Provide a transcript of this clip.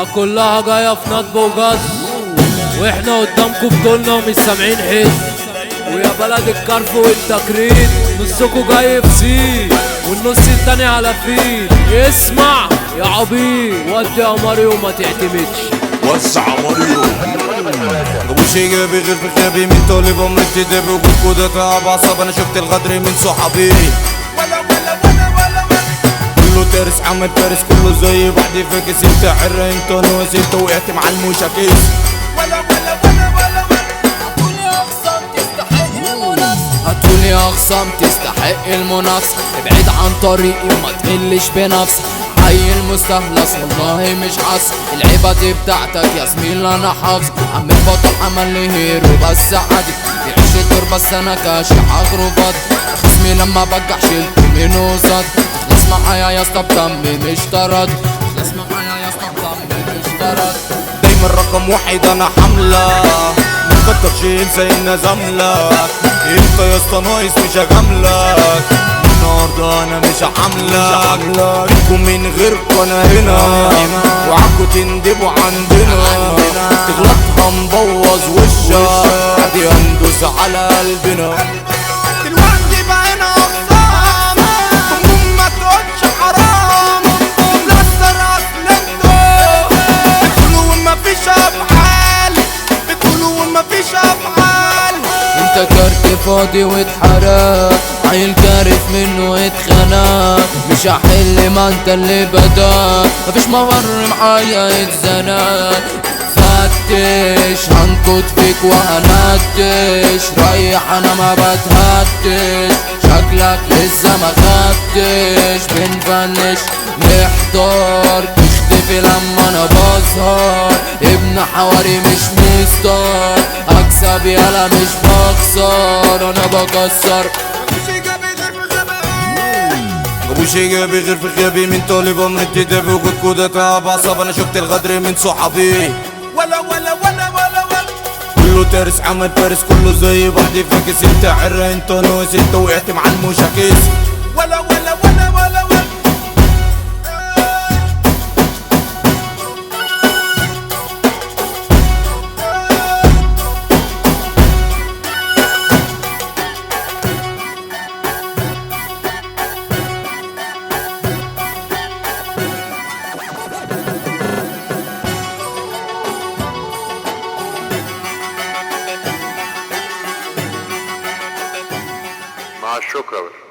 كلها جاية في نطب وجز، واحنا قدامكم بطولنا ومش سامعين حس. ويا بلد الكرف والتكريم نصكوا جاي في سي والنص التاني على فيل. اسمع يا عبيط ودي يا ماريو ما تعتمدش. وسع ماريو ابو شي جابي غير في خيابي من طالب عمري ابتدائي وجود كودة تعب عصب. انا شفت الغدر من صحابي كله تارس عمل فارس كله زي بعضي فاكس. انت عرة انت ناس انت وقعت مع الموشة كيس. هاتولي اخصام تستحق المنافسة. ابعد عن طريقي وما تقلش بنفسك. عيل مستهلس والله مش حاسس. العيبة دي بتاعتك يا زميل انا حافظ. عم الفتح عمل لي هيرو بس عادي. بيعيش الدور بس انا كاشح اغربات. خصمي لما بجح شلت منه صد. اخلص معايا يا اسطى بدمي مش طرد. اخلص معايا يا اسطى بدمي مش طرد. دايما رقم واحد انا حملة مكتر شيء زي زملك. انت يا اسطى ناقص مش هجاملك. النهارده انا مش هعملك بيكم من غيركوا انا هنا. وعاكوا تندبوا عندنا تغلط هنبوظ وشك. عادي هندوس على قلبنا. دلوقتي بقينا اقسام هموم ما تقولش حرام. بتكسر اصل انتوا بتقولوا ومفيش افعال. بتقولوا ومفيش افعال. انت كارت فاضي واتحرق. عيل كارف منه اتخنق. مش هحل ما انت اللي بدا. مفيش ممر معايا اتزنق. فتش هنكت فيك وهنتش. ريح انا ما بتهتش. شكلك لسه ما خدتش. بنفنش نحضر تختفي لما انا بظهر. ابن حواري مش مستار. اكسب يالا مش بخسر انا بكسر. ابو شي جابي غير في غيابي من طالب عمري ابتدائي وجود كودة تعب عصب. انا شفت الغدر من صحابي ولا كله تارس عمل فارس كله زي بعضي فاكس. انت عرة انت ناس انت وقعت مع الموشة كيس. ولا مع الشكر.